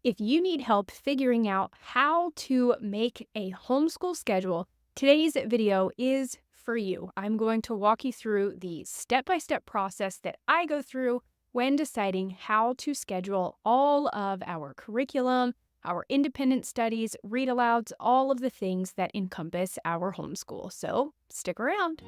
If you need help figuring out how to make a homeschool schedule, today's video is for you. I'm going to walk you through the step-by-step process that I go through when deciding how to schedule all of our curriculum, our independent studies, read alouds, all of the things that encompass our homeschool. So stick around.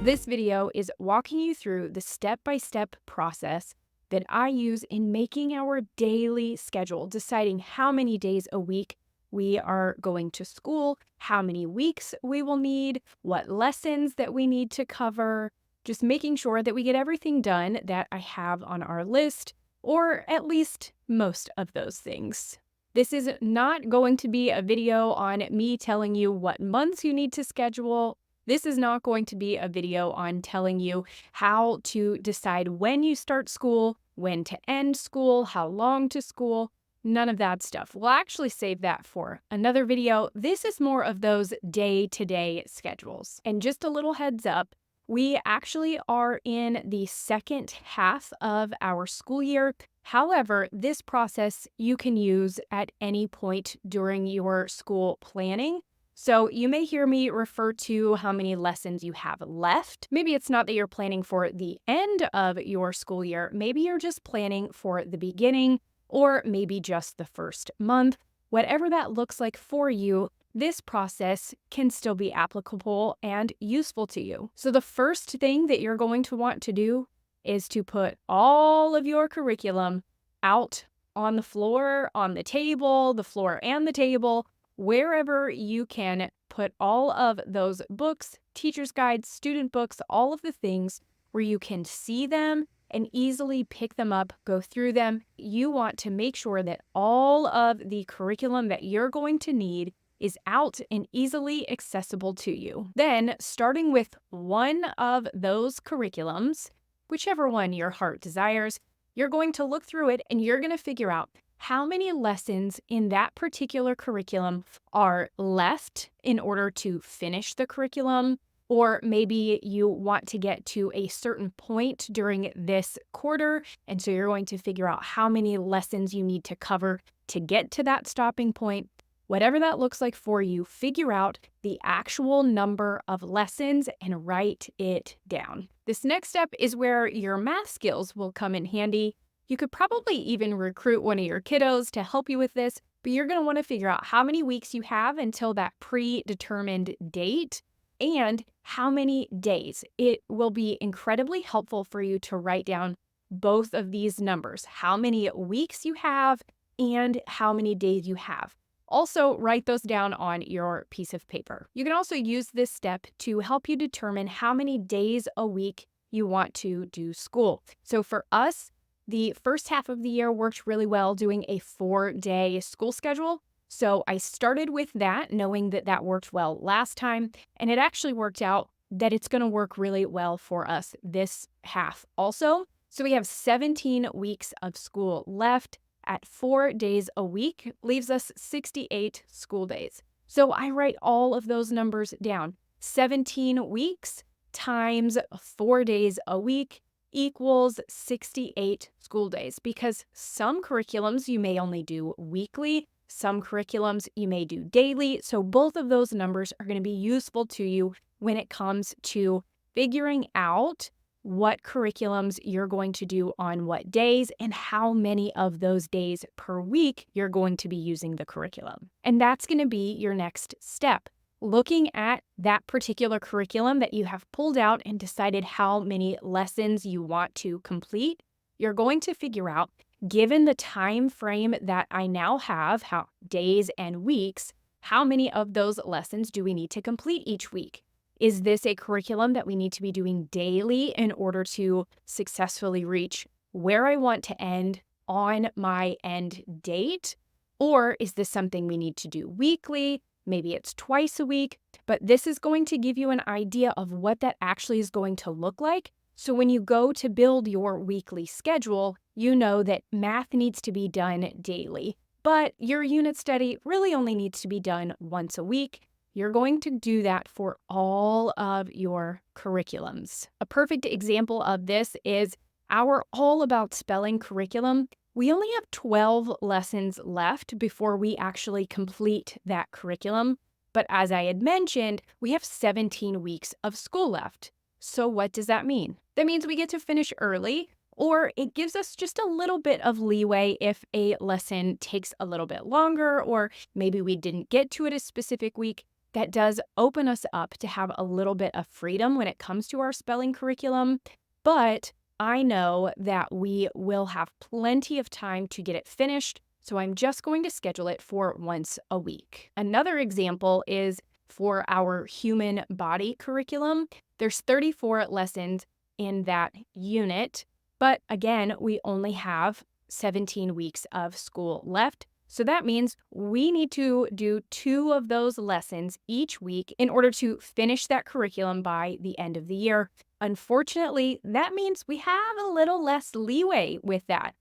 This video is walking you through the step-by-step process that I use in making our daily schedule, deciding how many days a week we are going to school, how many weeks we will need, what lessons that we need to cover, just making sure that we get everything done that I have on our list, or at least most of those things. This is not going to be a video on me telling you what months you need to schedule. This is not going to be a video on telling you how to decide when you start school, when to end school, how long to school, none of that stuff. We'll actually save that for another video. This is more of those day-to-day schedules. And just a little heads up, we actually are in the second half of our school year. However, this process you can use at any point during your school planning. So you may hear me refer to how many lessons you have left. Maybe it's not that you're planning for the end of your school year. Maybe you're just planning for the beginning, or maybe just the first month. Whatever that looks like for you, this process can still be applicable and useful to you. So the first thing that you're going to want to do is to put all of your curriculum out on the floor, on the floor and the table, wherever you can. Put all of those books, teacher's guides, student books, all of the things where you can see them and easily pick them up, go through them. You want to make sure that all of the curriculum that you're going to need is out and easily accessible to you. Then, starting with one of those curriculums, whichever one your heart desires, you're going to look through it and you're going to figure out how many lessons in that particular curriculum are left in order to finish the curriculum, or maybe you want to get to a certain point during this quarter, and so you're going to figure out how many lessons you need to cover to get to that stopping point. Whatever that looks like for you, figure out the actual number of lessons and write it down. This next step is where your math skills will come in handy. You could probably even recruit one of your kiddos to help you with this, but you're going to want to figure out how many weeks you have until that predetermined date and how many days. It will be incredibly helpful for you to write down both of these numbers, how many weeks you have and how many days you have. Also, write those down on your piece of paper. You can also use this step to help you determine how many days a week you want to do school. So for us, the first half of the year worked really well doing a 4-day school schedule. So I started with that, knowing that that worked well last time, and it actually worked out that it's going to work really well for us this half also. So we have 17 weeks of school left at 4 days a week, leaves us 68 school days. So I write all of those numbers down. 17 weeks times 4 days a week equals 68 school days, because some curriculums you may only do weekly, some curriculums you may do daily. So both of those numbers are going to be useful to you when it comes to figuring out what curriculums you're going to do on what days and how many of those days per week you're going to be using the curriculum. And that's going to be your next step. Looking at that particular curriculum that you have pulled out and decided how many lessons you want to complete, you're going to figure out, given the time frame that I now have, how days and weeks, how many of those lessons do we need to complete each week? Is this a curriculum that we need to be doing daily in order to successfully reach where I want to end on my end date? Or is this something we need to do weekly? Maybe it's twice a week, but this is going to give you an idea of what that actually is going to look like. So when you go to build your weekly schedule, you know that math needs to be done daily, but your unit study really only needs to be done once a week. you're going to do that for all of your curriculums. A perfect example of this is our All About Spelling curriculum. We only have 12 lessons left before we actually complete that curriculum. But as I had mentioned, we have 17 weeks of school left. So what does that mean? That means we get to finish early, or it gives us just a little bit of leeway if a lesson takes a little bit longer, or maybe we didn't get to it a specific week. That does open us up to have a little bit of freedom when it comes to our spelling curriculum. But I know that we will have plenty of time to get it finished, so I'm just going to schedule it for once a week. Another example is for our human body curriculum. There's 34 lessons in that unit, but again, we only have 17 weeks of school left. So that means we need to do 2 of those lessons each week in order to finish that curriculum by the end of the year. Unfortunately, that means we have a little less leeway with that.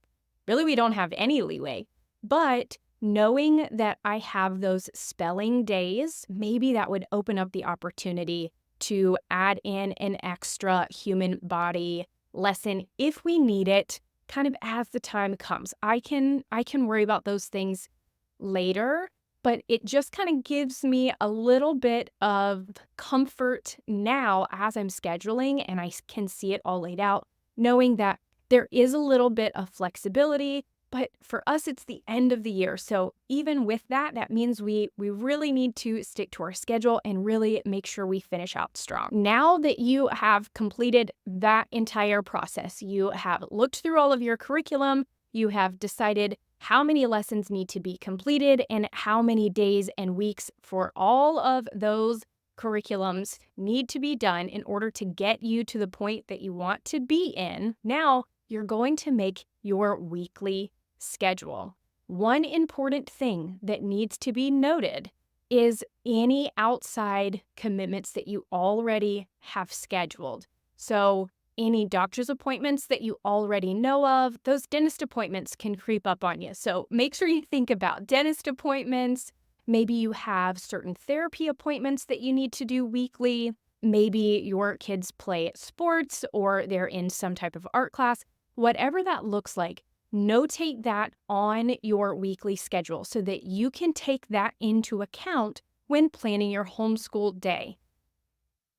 Really, we don't have any leeway. But knowing that I have those spelling days, maybe that would open up the opportunity to add in an extra human body lesson if we need it, kind of as the time comes. I can worry about those things later, but it just kind of gives me a little bit of comfort now as I'm scheduling and I can see it all laid out, knowing that there is a little bit of flexibility. But for us, it's the end of the year. So even with that, that means we really need to stick to our schedule and really make sure we finish out strong. Now that you have completed that entire process, you have looked through all of your curriculum, you have decided how many lessons need to be completed and how many days and weeks for all of those curriculums need to be done in order to get you to the point that you want to be in. Now you're going to make your weekly schedule. One important thing that needs to be noted is any outside commitments that you already have scheduled. So any doctor's appointments that you already know of, those dentist appointments can creep up on you. So make sure you think about dentist appointments. Maybe you have certain therapy appointments that you need to do weekly. Maybe your kids play sports or they're in some type of art class. Whatever that looks like, notate that on your weekly schedule so that you can take that into account when planning your homeschool day.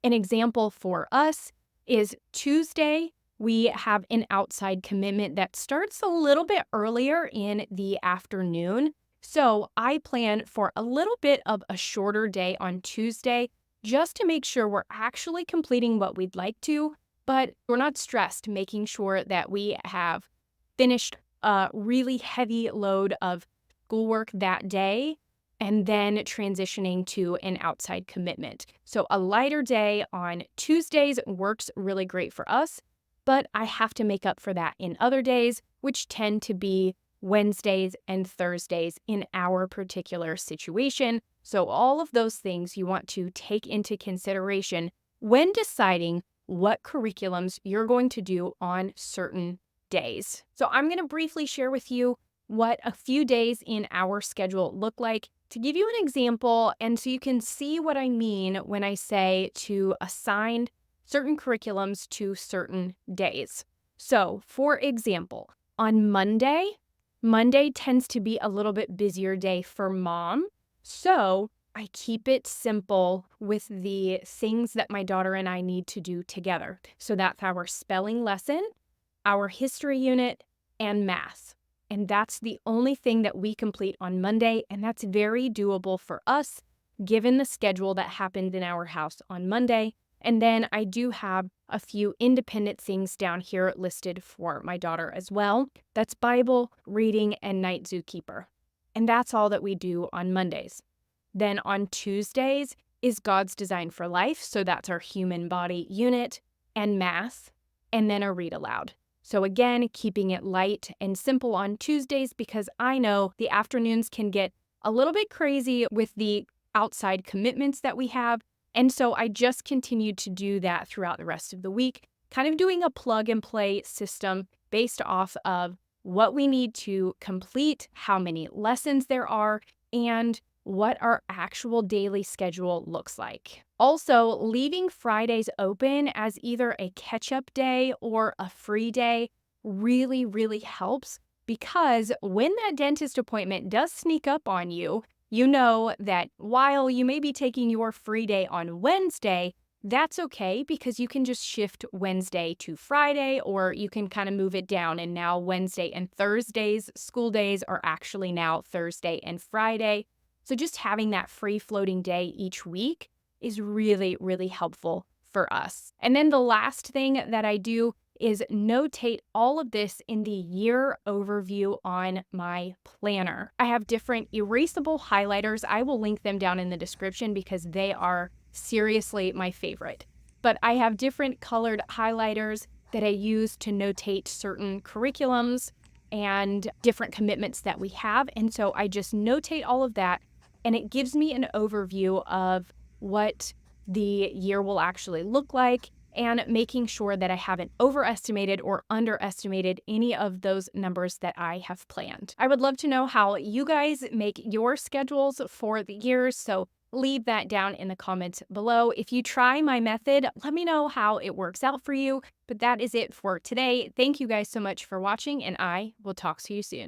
An example for us is Tuesday. We have an outside commitment that starts a little bit earlier in the afternoon. So I plan for a little bit of a shorter day on Tuesday just to make sure we're actually completing what we'd like to, but we're not stressed, making sure that we have finished a really heavy load of schoolwork that day and then transitioning to an outside commitment. So a lighter day on Tuesdays works really great for us, but I have to make up for that in other days, which tend to be Wednesdays and Thursdays in our particular situation. So all of those things you want to take into consideration when deciding what curriculums you're going to do on certain days. So I'm going to briefly share with you what a few days in our schedule look like to give you an example and so you can see what I mean when I say to assign certain curriculums to certain days. So for example, on Monday tends to be a little bit busier day for mom. So I keep it simple with the things that my daughter and I need to do together. So that's our spelling lesson, our history unit, and math. And that's the only thing that we complete on Monday, and that's very doable for us given the schedule that happened in our house on Monday. And then I do have a few independent things down here listed for my daughter as well. That's Bible, reading, and night zookeeper. And that's all that we do on Mondays. Then on Tuesdays is God's Design for Life, so that's our human body unit, and math, and then a read aloud. So again, keeping it light and simple on Tuesdays because I know the afternoons can get a little bit crazy with the outside commitments that we have. And so I just continued to do that throughout the rest of the week, kind of doing a plug and play system based off of what we need to complete, how many lessons there are, and what our actual daily schedule looks like. Also, leaving Fridays open as either a catch up day or a free day really, really helps because when that dentist appointment does sneak up on you, you know that while you may be taking your free day on Wednesday, that's okay because you can just shift Wednesday to Friday, or you can kind of move it down. And now Wednesday and Thursdays, school days are actually now Thursday and Friday. So just having that free floating day each week is really, really helpful for us. And then the last thing that I do is notate all of this in the year overview on my planner. I have different erasable highlighters. I will link them down in the description because they are seriously my favorite. But I have different colored highlighters that I use to notate certain curriculums and different commitments that we have. And so I just notate all of that, and it gives me an overview of what the year will actually look like, and making sure that I haven't overestimated or underestimated any of those numbers that I have planned. I would love to know how you guys make your schedules for the years, so leave that down in the comments below. If you try my method, let me know how it works out for you. But that is it for today. Thank you guys so much for watching, and I will talk to you soon.